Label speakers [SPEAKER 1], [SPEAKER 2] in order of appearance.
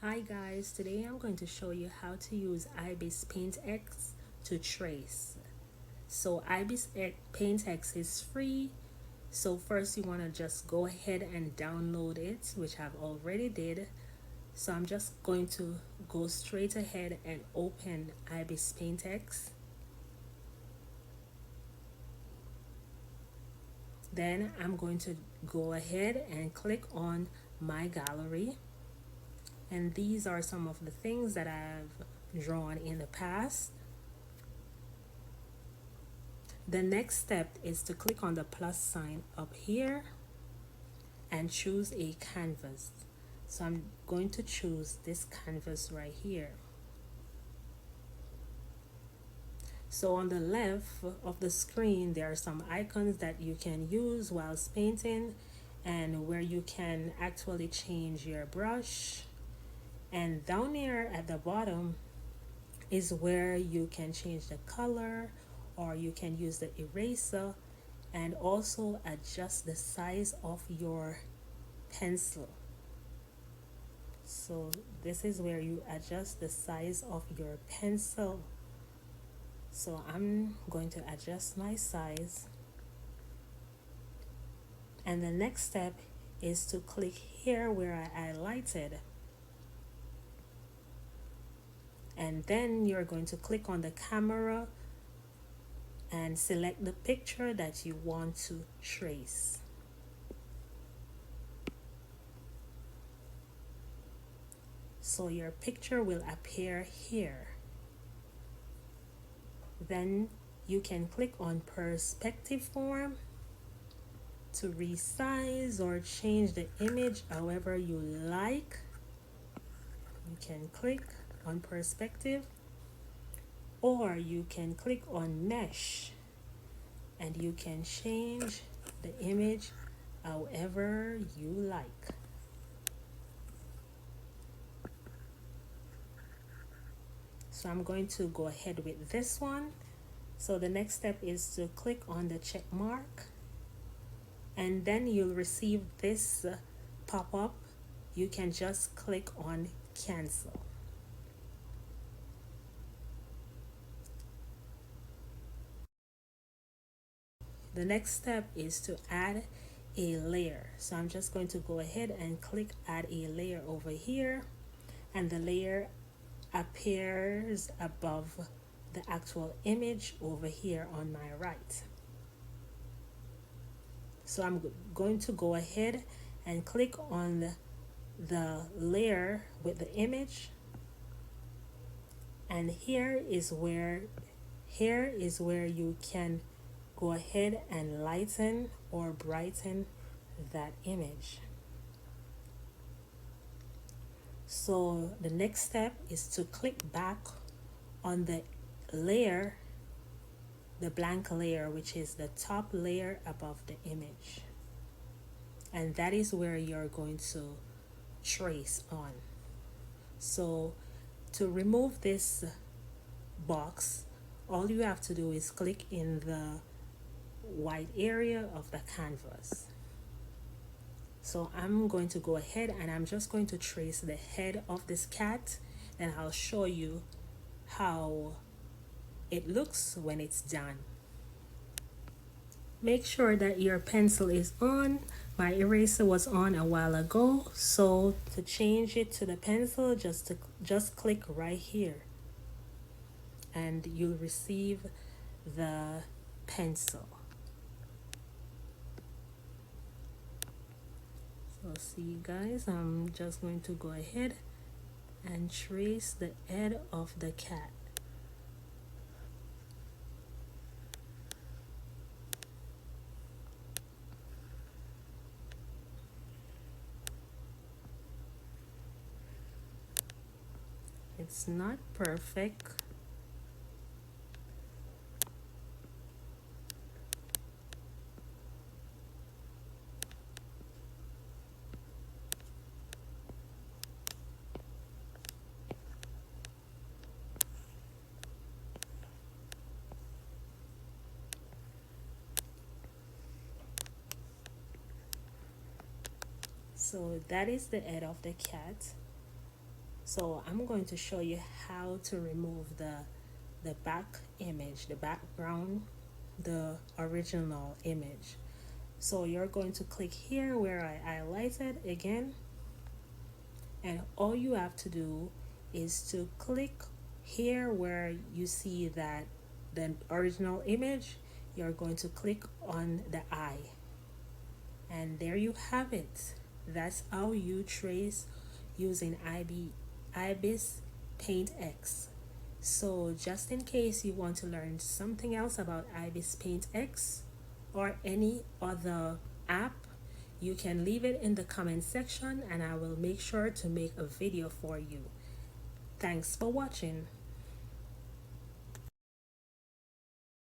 [SPEAKER 1] Hi guys, today I'm going to show you how to use IbisPaint X to trace. So IbisPaint X is free. So first you want to just go ahead and download it, which I've already did. So I'm just going to go straight ahead and open IbisPaint X. Then I'm going to go ahead and click on my gallery. And these are some of the things that I've drawn in the past. The next step is to click on the plus sign up here and choose a canvas. So I'm going to choose this canvas right here. So on the left of the screen, there are some icons that you can use whilst painting and where you can actually change your brush. And down here at the bottom is where you can change the color, or you can use the eraser and also adjust the size of your pencil. So this is where you adjust the size of your pencil. So I'm going to adjust my size, and the next step is to click here where I highlighted, and then you're going to click on the camera and select the picture that you want to trace. So your picture will appear here. Then you can click on perspective form to resize or change the image however you like. You can click on perspective, or you can click on mesh and you can change the image however you like. So I'm going to go ahead with this one. So the next step is to click on the check mark, and then you'll receive this pop-up. You can just click on cancel. The next step is to add a layer. So I'm just going to go ahead and click add a layer over here, and the layer appears above the actual image over here on my right. So I'm going to go ahead and click on the layer with the image, and here is where you can go ahead and lighten or brighten that image. So the next step is to click back on the layer, the blank layer, which is the top layer above the image, and that is where you're going to trace on. So to remove this box, all you have to do is click in the white area of the canvas. So I'm going to go ahead and I'm just going to trace the head of this cat, and I'll show you how it looks when it's done. Make sure that your pencil is on. My eraser was on a while ago, so to change it to the pencil, just click right here and you'll receive the pencil. So see guys, I'm just going to go ahead and trace the head of the cat. It's not perfect. So that is the head of the cat. So I'm going to show you how to remove the back image, the background, the original image. So you're going to click here where I highlighted again, and all you have to do is to click here where you see that the original image. You're going to click on the eye, and there you have it. That's how you trace using IBIS Paint X. So just in case you want to learn something else about IbisPaint X or any other app, you can leave it in the comment section and I will make sure to make a video for you. Thanks for watching.